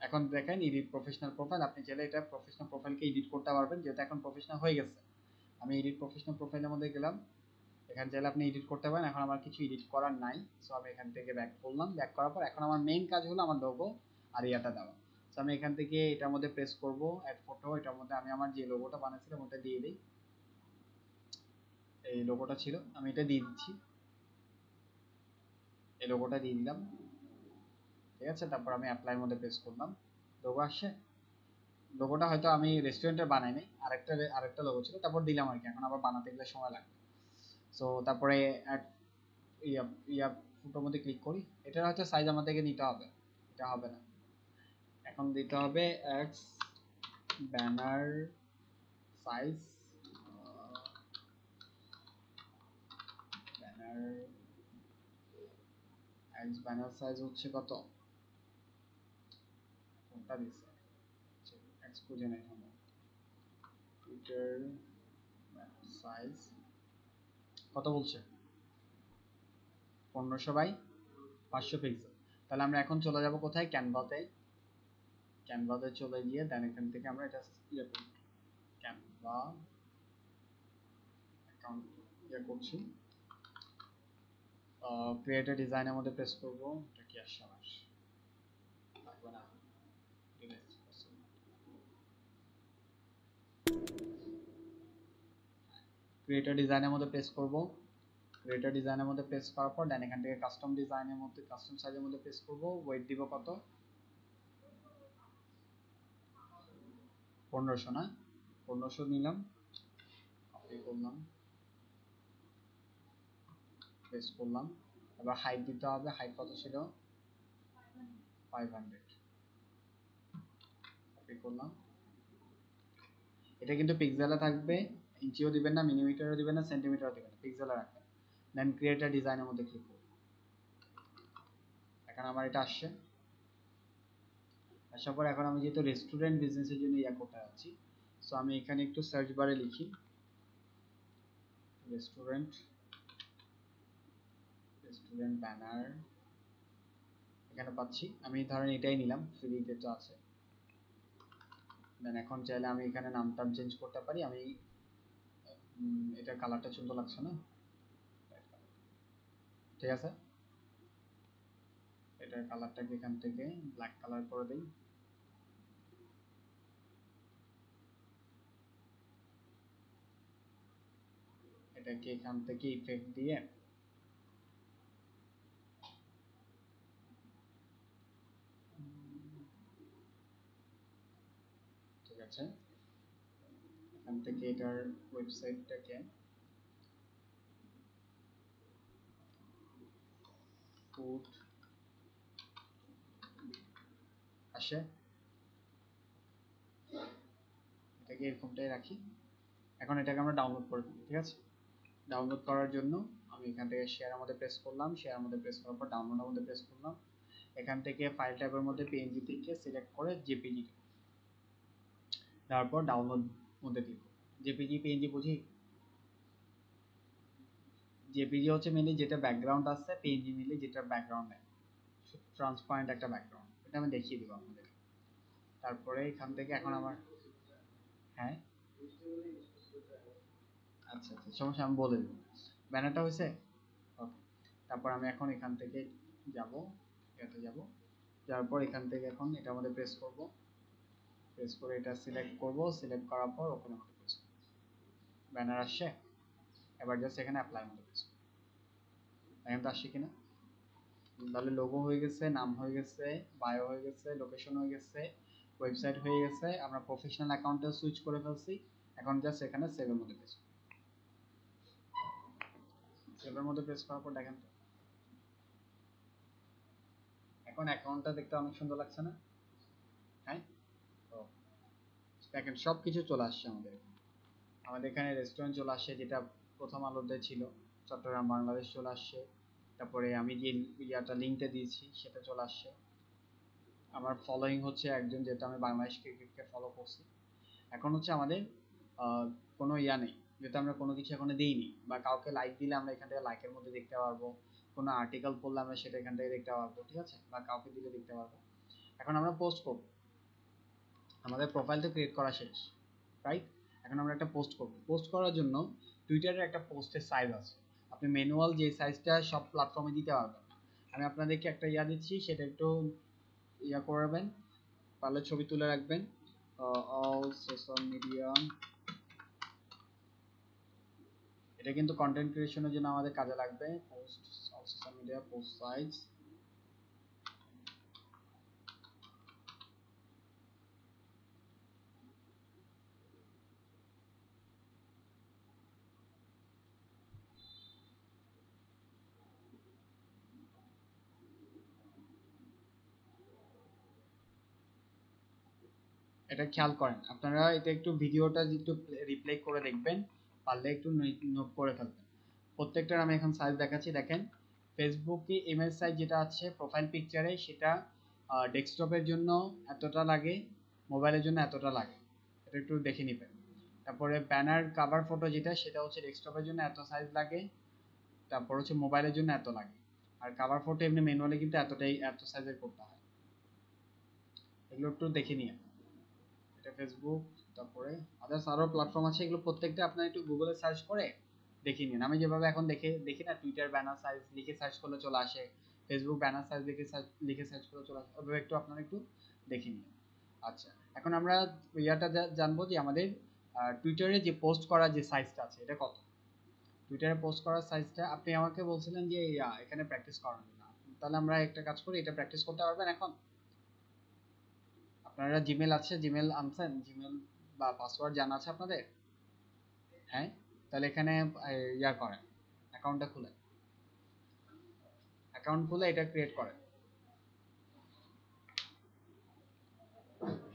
এখন দেখেন এডিট প্রফেশনাল প্রোফাইল, আপনি চাইলে এটা প্রফেশনাল প্রোফাইলকে এডিট করতে পারবেন, যেহেতু এখন প্রফেশনাল হয়ে গেছে। আমি এডিট প্রফেশনাল প্রোফাইলের মধ্যে গেলাম, এখানে চাইলে আপনি এডিট করতে পারেন। এখন আমার কিছু এডিট করার নাই, সো আমি এখান থেকে ব্যাক করলাম। ব্যাক করার পর এখন আমার মেইন কাজ হলো আমার লোগো আর ইয়াটা দেওয়া। সো আমি এখান থেকে এটার মধ্যে প্রেস করব অ্যাড ফটো, এটার মধ্যে আমি আমার যে লোগোটা বানাইছিলাম ওটা দিয়ে দিই। এই লোগোটা ছিল, আমি এটা দিয়ে দিচ্ছি, এই লোগোটা দিয়ে দিলাম। ঠিক আছে, তারপর আমি অ্যাপ্লাইয়ের মধ্যে প্রেস করলাম, লোগো আসছে। লোগোটা হয়তো আমি রেস্টুরেন্টের বানাই নাই, আরেকটা লোগো ছিল, তারপর দিলাম আর কি। এখন আবার বানাতে গেলে সময় লাগবে। সো তারপরে ইয়া ইয়া ফটোর মধ্যে ক্লিক করি। এটার হয়তো সাইজ আমাদেরকে নিতে হবে, এটা হবে না, এখন দিতে হবে x banner size, banner x banner size হচ্ছে কত, কোনটা দিছে এক্স খুঁজে নেই এখন, টুইটার সাইজ কত বলছে, 1500 বাই 500 পিক্সেল। তাহলে আমরা এখন চলে যাব কোথায়, ক্যানভাতে। ক্যানভাতে চলে গিয়ে দেন এখান থেকে আমরা এটা ইয়ে করি, ক্যানভা অ্যাকাউন্ট ইয়ে করছি, ক্রিয়েট এ ডিজাইনের মধ্যে প্রেস করব। এটা কি আসছে আমার লাগবে না, ক্রিয়েট এ ডিজাইনের মধ্যে প্রেস করব। ক্রিয়েট এ ডিজাইনের মধ্যে প্রেস করার পর দেন এখান থেকে কাস্টম ডিজাইনের মধ্যে কাস্টম সাইজের মধ্যে প্রেস করব। ওয়েট দিব কত, 1500 না, 1500 নিলাম, কপি করলাম, পেস্ট করলাম। এবার হাইট দিতে হবে, হাইট কত ছিল 500, কপি করলাম। এটা কিন্তু পিক্সেলে থাকবে, ইঞ্চিও দিবেন না, মিলিমিটারও দিবেন না, সেন্টিমিটারও দিবেন না, পিক্সেলে রাখবেন। দেন ক্রিয়েট এ ডিজাইনের মধ্যে ক্লিক করব। এখন আমার এটা আসছে, আসার পর এখন আমি যেহেতু রেস্টুরেন্ট বিজনেসের জন্য ইয়া করতে যাচ্ছি, সো আমি এখানে একটু সার্চ বারে লিখি রেস্টুরেন্ট, রেস্টুরেন্ট ব্যানার, এখানে পাচ্ছি। আমি ধরেন এটাই নিলাম, ফ্রিতে তো আছে। দেন এখন চাইলে আমি এখানে নামটা চেঞ্জ করতে পারি। আমি এটা কালারটা সুন্দর লাগছে না, ঠিক আছে, এটার কালারটাকে এখান থেকে ব্ল্যাক কালার করে দিই। এটাকে এখান থেকে ইফেক্ট দিয়ে ঠিক আছে, এখান থেকে এটার ওয়েবসাইটটাকে ফুড আসে, এটাকে এরকমটাই রাখি। এখন এটাকে আমরা ডাউনলোড করে দিই। ঠিক আছে, ডাউনলোড করার জন্য আমি এখান থেকে শেয়ারের মধ্যে প্রেস করলাম, শেয়ারের মধ্যে প্রেস করার পর ডাউনলোডের মধ্যে প্রেস করলাম। এখান থেকে ফাইল টাইপের মধ্যে পিএনজি থেকে সিলেক্ট করে জেপিজি, তারপর ডাউনলোড মধ্যে দিব। জেপিজি পিএনজি বুঝি, জেপিজি হচ্ছে মেনলি যেটা ব্যাকগ্রাউন্ড আছে, পিএনজি মিলে যেটা ব্যাকগ্রাউন্ড নেই, ট্রান্সপারেন্ট একটা ব্যাকগ্রাউন্ড, এটা আমি দেখিয়ে দিব আপনাদের। তারপরে এখান থেকে এখন আমার হ্যাঁ আচ্ছা আচ্ছা সমস্যা, আমি বলে দেবো। ব্যানারটা হয়েছে, ওকে। তারপর আমি এখন এখান থেকে যাব, এটাতে যাব, যাওয়ার পর এখান থেকে এখন এটার মধ্যে প্রেস করব, প্রেস করে এটা সিলেক্ট করব, সিলেক্ট করার পর ওখানে মধ্যে প্রেস করব, ব্যানার আসছে। এবার জাস্ট এখানে অ্যাপ্লাই মধ্যে প্রেস করব, এখন তো আসছে কিনা, তাহলে লোগো হয়ে গেছে, নাম হয়ে গেছে, বায়ো হয়ে গেছে, লোকেশন হয়ে গেছে, ওয়েবসাইট হয়ে গেছে, আমরা প্রফেশনাল অ্যাকাউন্টে সুইচ করে ফেলছি। এখন জাস্ট এখানে সেভের মধ্যে প্রেস, সেভের মধ্যে প্রেস করার পর দেখেন তো এখন অ্যাকাউন্টটা দেখতে অনেক সুন্দর লাগছে না? হ্যাঁ, তো দেখেন সব কিছু চলে আসছে আমাদের এখানে। আমাদের এখানে রেস্টুরেন্ট চলে আসছে, যেটা প্রথম আলোতে ছিল, চট্টগ্রাম বাংলাদেশ চলে আসছে। তারপরে আমি যে ইয়াটা লিঙ্কটা দিয়েছি সেটা চলে আসছে। আমার ফলোইং হচ্ছে একজন, যেহেতু আমি বাংলাদেশ ক্রিকেটকে ফলো করছি। এখন হচ্ছে আমাদের কোনো ইয়া নেই, যেহেতু আমরা কোনো কিছু এখনো দিইনি, বা কাউকে লাইক দিলে আমরা এখান থেকে লাইকের মধ্যে দেখতে পারবো, কোনো আর্টিকেল পড়লে আমরা সেটা এখান থেকে দেখতে পারবো, ঠিক আছে, বা কাউকে দিলে দেখতে পারবো। এখন আমরা পোস্ট করব, আমাদের প্রোফাইল তো ক্রিয়েট করা শেষ, রাইট? এখন আমরা একটা পোস্ট করব। পোস্ট করার জন্য টুইটারের একটা পোস্টের সাইজ আছে, আপনি ম্যানুয়াল যে সাইজটা সব প্ল্যাটফর্মে দিতে পারবেন। আমি আপনাদেরকে একটা ইয়া দিচ্ছি, সেটা একটু ইয়া করবেন, পারলে ছবি তুলে রাখবেন। অল সোশ্যাল মিডিয়া, এটা কিন্তু কন্টেন্ট ক্রিয়েশনের জন্য আমাদের কাজে লাগবে। Post, all social media post size, এটা খেয়াল করেন আপনারা, এটা একটু ভিডিওটা একটু রিপ্লে করে দেখবেন, পারলে একটু নোট করে ফেলবেন। প্রত্যেকটার আমি এখন সাইজ দেখাচ্ছি, দেখেন। ফেসবুকে ইমেজ সাইজ যেটা আছে প্রোফাইল পিকচারে, সেটা ডেস্কটপের জন্য এতটা লাগে, মোবাইলের জন্য এতটা লাগে, এটা একটু দেখে নেবেন। তারপরে ব্যানার কাভার ফটো যেটা, সেটা হচ্ছে ডেস্কটপের জন্য এত সাইজ লাগে, তারপর হচ্ছে মোবাইলের জন্য এত লাগে। আর কাভার ফটো এমনি ম্যানুয়ালি কিন্তু এত সাইজের করতে হয়, এগুলো একটু দেখে নিয়ে। এটা ফেসবুক, তারপরে আদার্স আরো প্ল্যাটফর্ম আছে, এগুলো প্রত্যেকটা আপনার একটু গুগলে সার্চ করে দেখে নিন। আমি যেভাবে এখন দেখি না, টুইটার ব্যানার সাইজ লিখে সার্চ করলে চলে আসে, ফেসবুক ব্যানার সাইজ লিখে সার্চ করলে চলে আসে, ওইভাবে একটু আপনারা একটু দেখে নিন। আচ্ছা, এখন আমরা ইয়াটা জানবো যে আমাদের টুইটারে যে পোস্ট করার যে সাইজটা আছে এটা কত। টুইটারে পোস্ট করার সাইজটা আপনি আমাকে বলছিলেন যে এখানে প্র্যাকটিস করানো না, তাহলে আমরা একটা কাজ করি, এটা প্র্যাকটিস করতে পারবেন এখন? আপনারা জিমেল আছে, জিমেল আনছেন, জিমেল বা পাসওয়ার্ড জানা আছে আপনাদের? হ্যাঁ, তাহলে এখানে ইয়া করেন, অ্যাকাউন্টটা খুলে, অ্যাকাউন্ট খুলে এটা ক্রিয়েট করেন।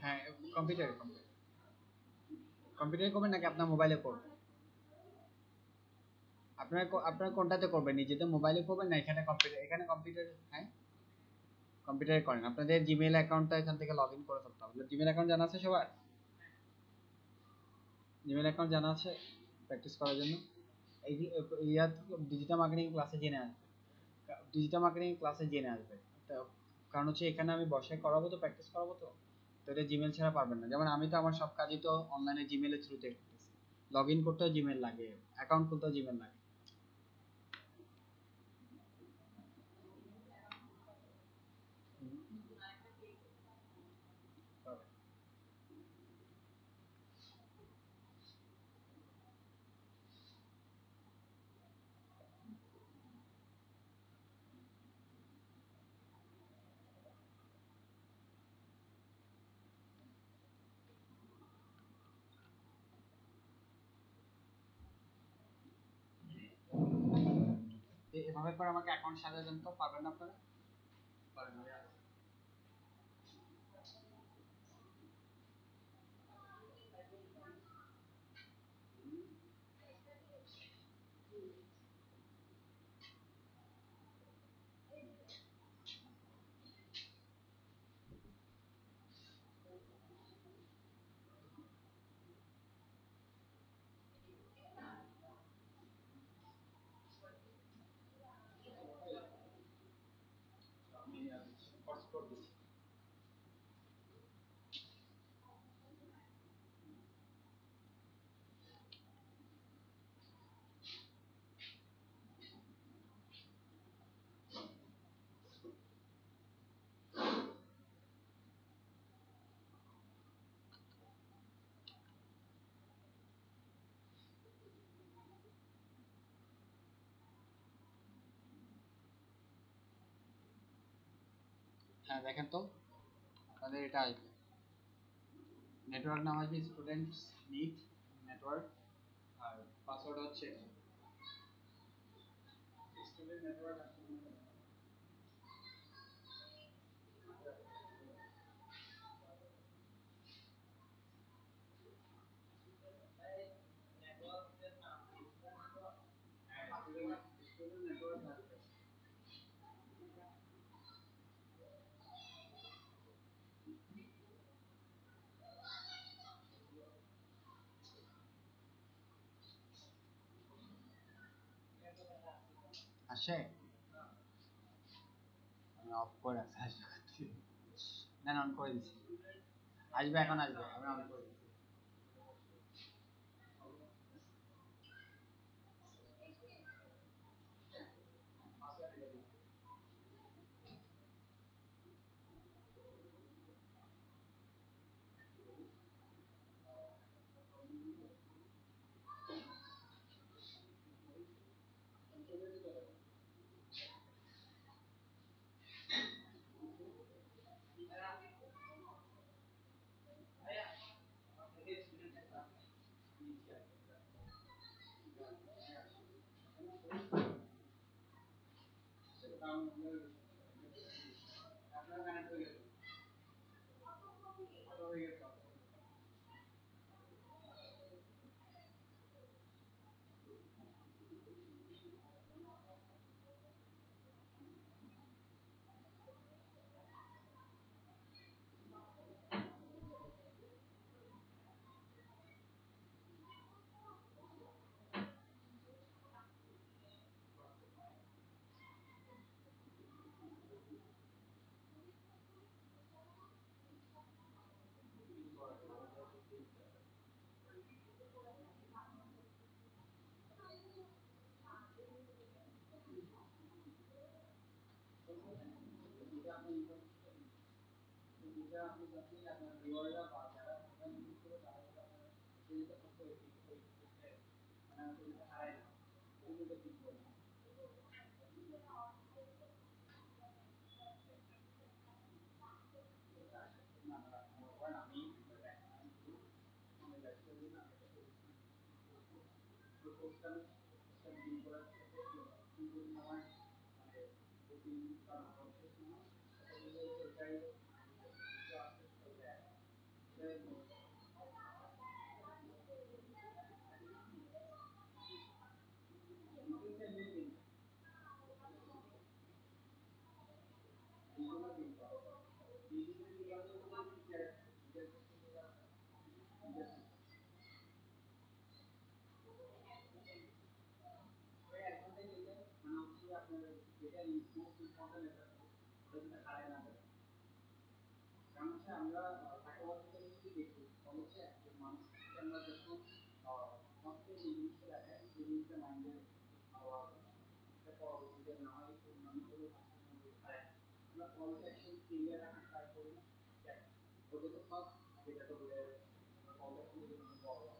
হ্যাঁ, কম্পিউটারে, কম্পিউটারে করবেন নাকি আপনার মোবাইলে করবেন? আপনার কোনটাতে করবেন, নিজেদের মোবাইলে করবেন না এখানে কম্পিউটার? এখানে কম্পিউটার, হ্যাঁ কম্পিউটারে করেন। আপনাদের জিমেল অ্যাকাউন্টটা এখান থেকে লগ ইন করে ফেলতে হবে। জিমেল অ্যাকাউন্ট জানা আছে সবার? জিমেল অ্যাকাউন্ট জানা আছে প্র্যাকটিস করার জন্য? এই ইয়ার ডিজিটাল মার্কেটিং ক্লাসে জেনে আসবে, ডিজিটাল মার্কেটিং ক্লাসে জেনে আসবে। তো কারণ হচ্ছে এখানে আমি বসে করাবো, তো প্র্যাকটিস করাবো, তো তো এটা জিমেল ছাড়া পারবেন না। যেমন আমি তো আমার সব কাজই তো অনলাইনে জিমেলের থ্রুতে করতেছি, লগ ইন করতেও জিমেল লাগে, অ্যাকাউন্ট খুলতেও জিমেল লাগে। এভাবে করে আমাকে অ্যাকাউন্ট সাজাতেন, তো পারবেন না আপনারা? পারবেন না। হ্যাঁ দেখেন তো, আপনাদের এটা আসবে, নেটওয়ার্ক নাম আসবে স্টুডেন্টস নিড নেটওয়ার্ক, আর পাসওয়ার্ড হচ্ছে স্টুডেন্ট নেটওয়ার্ক। স্টুডেন্ট নেটওয়ার্ক আসবে। আসে, আমি অফ করে আছে, আসবে না, অন করে দিচ্ছি, আসবে এখন আসবে, আমি অন করে দিচ্ছি। আপনার কানেক্ট হয়ে গেছে, হয়ে গেছে। আপনি যখনই আপনার ভিউয়াররা বা যারা মোবাইল ইউজ করে তারা যদি আপনার পেজটা করতে মানে পেজটা হারায় না, এই দুটো ঠিক করবেন। না না, মনে করেন আমি পোস্টটা ডিলিট করার আমার মানে বুকিং কারণ হচ্ছে ওটাই মানে হচ্ছে আপনার যেটা মোস্ট ইম্পর্টেন্ট এটা ওটা যদি হারায় না যায়। কারণ হচ্ছে আমরা সাইকোলজিক্যালি যদি দেখি তাহলে হচ্ছে একজন মানুষকে আমরা যখন কনস্ট্যান্ট এই জিনিসটা দেখাই, সেই জিনিসটা মাইন্ডে হওয়ার এটা পরবর্তীতে না হয় অন্যান্য কোনো ভাষার মধ্যে হারায় না। আমরা কল টু অ্যাকশন ক্লিয়ার রাখার ট্রাই করি, দেখ ওদের তো ফার্স্ট যেটা তো বোঝা যাচ্ছে আমরা কল টু অ্যাকশন যদি বড় হয়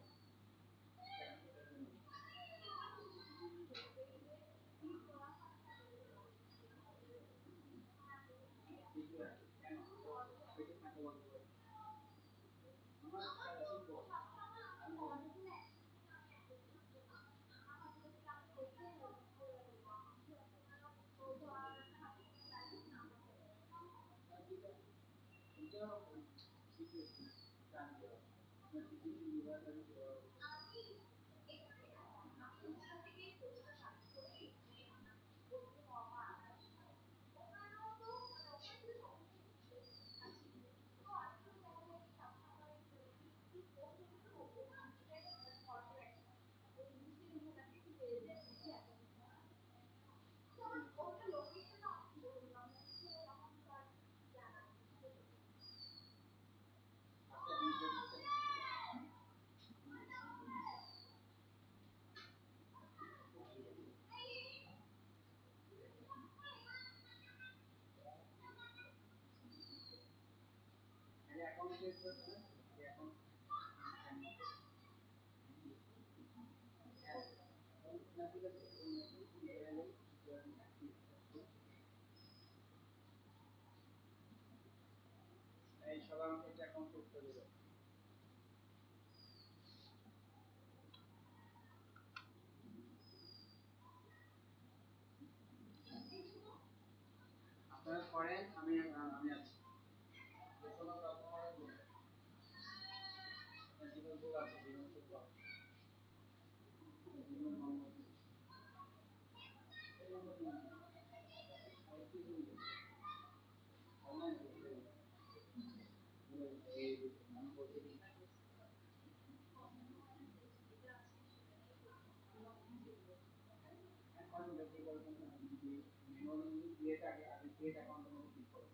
ঠিকই আছে কেন এটা সাইকোলজিক্যাল আমার অ্যাকাউন্ট ক্রিয়েট করে ফেলেন, অ্যাকাউন্ট ঠিক আছে এই সাধারণ ক্ষেত্রে অ্যাকাউন্ট করতে দেবে। আপনারা করেন, আমি আছি। যে কোনো প্রবলেম হলে বলবেন। জীবন ভোগ আছে, জীবন ভোগ আছে। জীবন মোহাম্মদ অনলাইন এই আমি বলতে এখন দেখি বলছেন ম্যানুয়ালি ক্রিয়েট আগে ক্রিয়েট অ্যাকাউন্টের মধ্যে ক্লিক করব।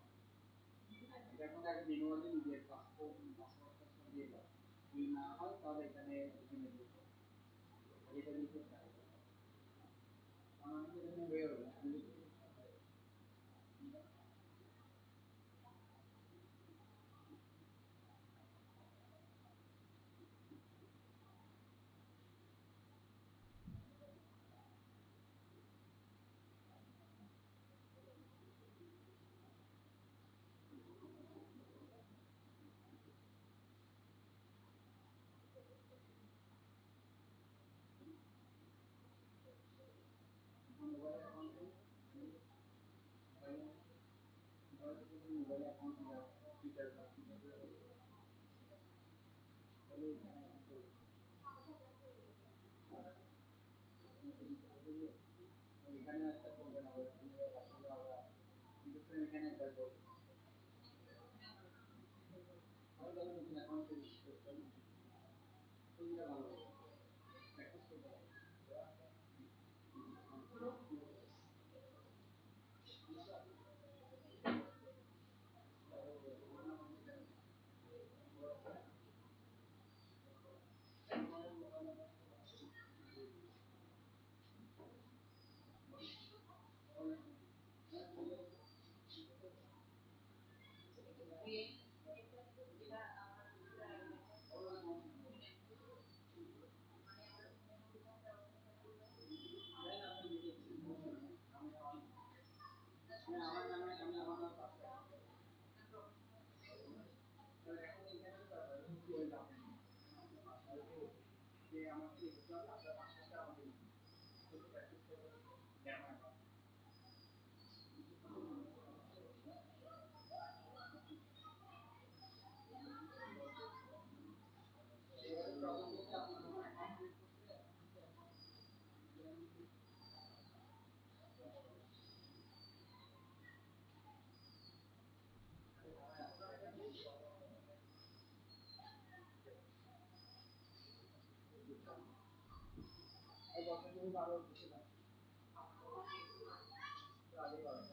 এটা এখন আগে ম্যানুয়ালি নিজের পাসওয়ার্ডটা দিয়ে দাও। যদি না হয় তাহলে এখানে এখানে দিয়ে দাও। এটা দিতে চাই। আমার এখানে হয়ে যাবে। মোবাইল অ্যাকাউন্টে মোবাইল অ্যাকাউন্ট দাও। টুইটার দাও। তাহলে এখানে এখানে একটা করবেন আবার এখানে আসলে আবার কিন্তু এখানে একটা করবেন। আর তাহলে নতুন অ্যাকাউন্ট রেজিস্টার করতে হবে। কোনটা ভালো হবে? প্র্যাকটিস করতে হবে। আমার নামে আমি আমার নাম এখন এখানে যে আমাকে লিখতে হবে আপনার পাসওয়ার্ডটা আমাকে লিখতে হবে। শুধু প্র্যাকটিস করবেন। গ্রামার এবারে প্রবলেম হচ্ছে আপনার অ্যাকাউন্ট ক্রিয়েট করতে এই বছর যদি আরো বেশি না আগে করেন